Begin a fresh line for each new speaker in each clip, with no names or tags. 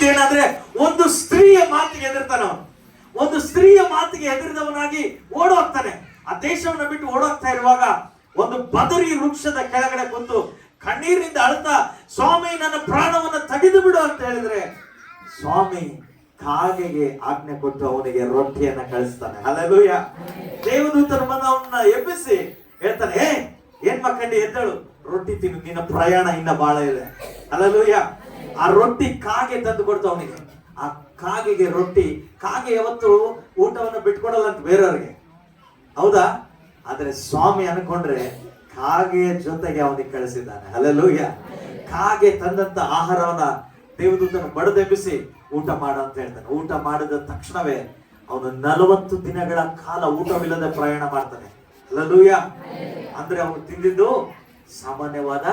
ಏನಂದ್ರೆ ಒಂದು ಸ್ತ್ರೀಯ ಮಾತಿಗೆ ಹೆದರ್ತಾನ ಅವನು. ಒಂದು ಸ್ತ್ರೀಯ ಮಾತಿಗೆ ಹೆದರಿದವನಾಗಿ ಓಡೋಗ್ತಾನೆ. ಆ ದೇಶವನ್ನ ಬಿಟ್ಟು ಓಡೋಗ್ತಾ ಇರುವಾಗ ಒಂದು ಬದರಿ ವೃಕ್ಷದ ಕೆಳಗಡೆ ಕುಂತು ಕಣ್ಣೀರಿನಿಂದ ಅಳ್ತಾ, ಸ್ವಾಮಿ ನನ್ನ ಪ್ರಾಣವನ್ನ ತೆಗೆದು ಬಿಡು ಅಂತ ಹೇಳಿದ್ರೆ ಸ್ವಾಮಿ ಕಾಗೆಗೆ ಆಜ್ಞೆ ಕೊಟ್ಟು ಅವನಿಗೆ ರೊಟ್ಟಿಯನ್ನ ಕಳಿಸ್ತಾನೆ. ಹಲ್ಲೆಲೂಯ. ದೇವದೂತರು ಬಂದು ಅವನ್ನ ಎಬ್ಬಿಸಿ ಹೇಳ್ತಾನೆ, ಏನ್ ಮಕ್ಕಂಡಿ ಎದ್ದಳು, ರೊಟ್ಟಿ ತಿನ್ನು, ನಿನ್ನ ಪ್ರಯಾಣ ಇನ್ನ ಬಹಳ ಇದೆ. ಹಲ್ಲೆಲೂಯ. ಆ ರೊಟ್ಟಿ ಕಾಗೆ ತಂದು ಕೊಡ್ತು ಅವನಿಗೆ. ಆ ಕಾಗೆಗೆ ರೊಟ್ಟಿ, ಕಾಗೆ ಯಾವತ್ತು ಊಟವನ್ನು ಬಿಟ್ಕೊಡಲ್ಲ ಅಂತ ಬೇರೆಯವ್ರಿಗೆ, ಹೌದಾ? ಆದ್ರೆ ಸ್ವಾಮಿ ಅನ್ಕೊಂಡ್ರೆ ಕಾಗೆಯ ಜೊತೆಗೆ ಅವನಿಗೆ ಕಳಿಸಿದ್ದಾನೆ. ಹಲ್ಲೆಲೂಯ. ಕಾಗೆ ತಂದಂತ ಆಹಾರವನ್ನ ದೇವದೂತನ ಬಡದೆಬ್ಬಿಸಿ ಊಟ ಮಾಡ ಅಂತ ಹೇಳ್ತಾನೆ. ಊಟ ಮಾಡಿದ ತಕ್ಷಣವೇ ಅವನು 40 ದಿನಗಳ ಕಾಲ ಊಟವಿಲ್ಲದೆ ಪ್ರಯಾಣ ಮಾಡ್ತಾನೆ. ಹಲ್ಲೆಲೂಯ. ಅಂದ್ರೆ ಅವನು ತಿಂದಿದ್ದು ಸಾಮಾನ್ಯವಾದ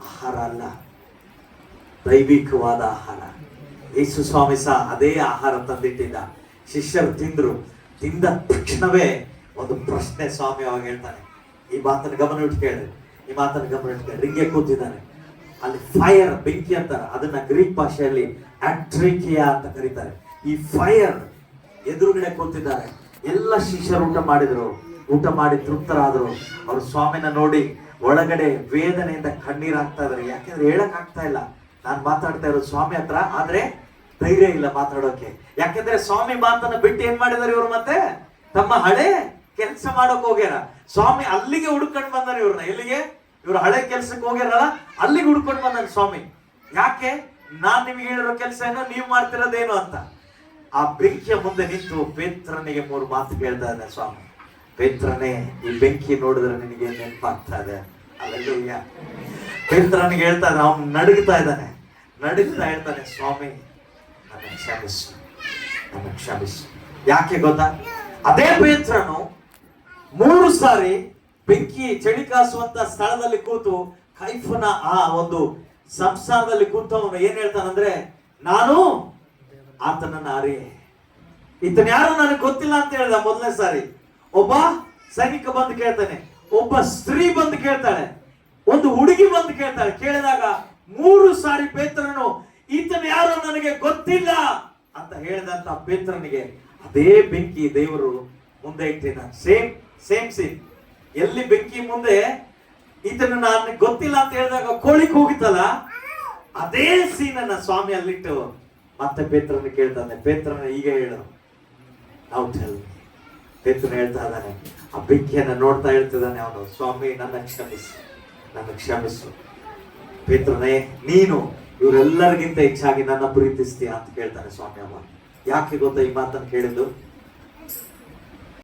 ಆಹಾರ ಅಲ್ಲ, ದೈವಿಕವಾದ ಆಹಾರ. ಯೇಸು ಸ್ವಾಮಿ ಸಹ ಅದೇ ಆಹಾರ ತಂದಿಟ್ಟಿದ್ದ. ಶಿಷ್ಯರು ತಿಂದ್ರು. ತಿಂದ ತಕ್ಷಣವೇ ಒಂದು ಪ್ರಶ್ನೆ ಸ್ವಾಮಿ ಅವಾಗ ಹೇಳ್ತಾನೆ. ಈ ಮಾತನ್ನು ಗಮನ ಇಟ್ಟು ಕೇಳಿದ್ರೆ, ಈ ಮಾತನ್ನು ಗಮನ ಇಟ್ಟು ಕೇಳಿ. ರಿಂಗೆ ಕೂತಿದ್ದಾನೆ, ಅಲ್ಲಿ ಫೈರ್, ಬೆಂಕಿ ಅಂತಾರೆ, ಅದನ್ನ ಗ್ರೀಕ್ ಭಾಷೆಯಲ್ಲಿ ಆಟ್ರಿಕಿಯಾ ಅಂತ ಕರೀತಾರೆ. ಈ ಫೈರ್ ಎದುರುಗಡೆ ಕೂತಿದ್ದಾರೆ. ಎಲ್ಲ ಶಿಷ್ಯರು ಊಟ ಮಾಡಿದ್ರು. ಊಟ ಮಾಡಿ ತೃಪ್ತರಾದ್ರು. ಅವ್ರು ಸ್ವಾಮಿನ ನೋಡಿ ಒಳಗಡೆ ವೇದನೆಯಿಂದ ಕಣ್ಣೀರಾಗ್ತಾ ಇದಾರೆ. ಯಾಕೆಂದ್ರೆ ಹೇಳಕ್ ಆಗ್ತಾ ಇಲ್ಲ. ನಾನು ಮಾತಾಡ್ತಾ ಇರೋದು ಸ್ವಾಮಿ ಹತ್ರ, ಆದ್ರೆ ಧೈರ್ಯ ಇಲ್ಲ ಮಾತಾಡೋಕೆ. ಯಾಕೆಂದ್ರೆ ಸ್ವಾಮಿ ಮಾತನ್ನ ಬಿಟ್ಟು ಏನ್ ಮಾಡಿದಾರೆ ಇವ್ರು, ಮತ್ತೆ ತಮ್ಮ ಹಳೆ ಕೆಲಸ ಮಾಡೋಕ್ ಹೋಗ್ಯಾರ. ಸ್ವಾಮಿ ಅಲ್ಲಿಗೆ ಹುಡ್ಕೊಂಡು ಬಂದಾರೆ ಇವ್ರನ್ನ. ಎಲ್ಲಿಗೆ? ಇವ್ರು ಹಳೆ ಕೆಲ್ಸಕ್ಕೆ ಹೋಗ್ಯಾರಲ್ಲ, ಅಲ್ಲಿಗೆ ಹುಡ್ಕೊಂಡು ಬಂದಾನೆ ಸ್ವಾಮಿ. ಯಾಕೆ? ನಾನ್ ನಿಮ್ಗೆ ಹೇಳಿರೋ ಕೆಲಸ ಏನೋ, ನೀವು ಮಾಡ್ತಿರೋದೇನು ಅಂತ. ಆ ಬೆಂಕಿಯ ಮುಂದೆ ನಿಂತು ಪೇತ್ರನಿಗೆ 3 ಮಾತು ಕೇಳ್ತಾ ಇದ್ದಾನೆ ಸ್ವಾಮಿ. ಪೇತ್ರನೇ, ಈ ಬೆಂಕಿ ನೋಡಿದ್ರೆ ನಿನಗೆ ನೆನಪಾಗ್ತಾ ಇದೆ. ಅಲ್ಲೆಲ್ಲೂಯ್ಯ. ಪೇತ್ರನಿಗೆ ಹೇಳ್ತಾ ಇದ್ದಾನೆ, ಅವನು ನಡುಗ್ತಾ ಇದ್ದಾನೆ. ನಡುಗ್ತಾ ಹೇಳ್ತಾನೆ, ಸ್ವಾಮಿ ನನ್ನ ಕ್ಷಮಿಸು, ನನ್ನ ಕ್ಷಮಿಸು. ಯಾಕೆ ಗೊತ್ತಾ? ಅದೇ ಪೇತ್ರನು 3 ಸಾರಿ ಬೆಂಕಿ ಚಳಿ ಕಾಸುವಂತ ಸ್ಥಳದಲ್ಲಿ ಕೂತು ಕೈಫನ ಆ ಒಂದು ಸಂಸಾರದಲ್ಲಿ ಕೂತವನು ಏನ್ ಹೇಳ್ತಾನಂದ್ರೆ, ನಾನು ಆತನನ್ನ ಅರಿಯೆ, ಈತನ ಯಾರು ನನಗೆ ಗೊತ್ತಿಲ್ಲ ಅಂತ ಹೇಳ್ದ. ಮೊದಲನೇ ಸಾರಿ ಒಬ್ಬ ಸೈನಿಕ ಬಂದು ಕೇಳ್ತಾನೆ, ಒಬ್ಬ ಸ್ತ್ರೀ ಬಂದು ಕೇಳ್ತಾಳೆ, ಒಂದು ಹುಡುಗಿ ಬಂದು ಕೇಳ್ತಾಳೆ. ಕೇಳಿದಾಗ 3 ಸಾರಿ ಪೇತ್ರನು ಈತನ ಯಾರು ನನಗೆ ಗೊತ್ತಿಲ್ಲ ಅಂತ ಹೇಳಿದಂತ ಪೇತ್ರನಿಗೆ ಅದೇ ಬೆಂಕಿ ದೇವರು ಮುಂದೆ ಇಟ್ಟಿದ್ದಾನೆ. Same scene. ಎಲ್ಲಿ ಬೆಂಕಿ ಮುಂದೆ ಈತನ ನಾನು ಗೊತ್ತಿಲ್ಲ ಅಂತ ಹೇಳಿದಾಗ ಕೋಳಿಗೆ ಹೋಗಿತ್ತಲ್ಲ, ಅದೇ ಸೀನನ್ನ ಸ್ವಾಮಿ ಅಲ್ಲಿಟ್ಟು ಮತ್ತೆ ಪೇತ್ರನ ಕೇಳ್ತಾನೆ, ಪೇತ್ರನ ಈಗ ಹೇಳು, ನಾವು ಪೇತ್ರನ ಹೇಳ್ತಾ ಇದ್ದಾನೆ. ಆ ಬೆಂಕಿಯನ್ನ ನೋಡ್ತಾ ಹೇಳ್ತಿದ್ದಾನೆ ಅವನು, ಸ್ವಾಮಿ ನನ್ನ ಕ್ಷಮಿಸು, ನನ್ನ ಕ್ಷಮಿಸು. ಪೇತ್ರನೇ, ನೀನು ಇವರೆಲ್ಲರಿಗಿಂತ ಹೆಚ್ಚಾಗಿ ನನ್ನ ಪ್ರೀತಿಸ್ತೀಯ ಅಂತ ಕೇಳ್ತಾನೆ ಸ್ವಾಮಿ ಅಮ್ಮ. ಯಾಕೆ ಗೊತ್ತಾ ಈ ಮಾತನ್ನು ಕೇಳಿದ್ದು?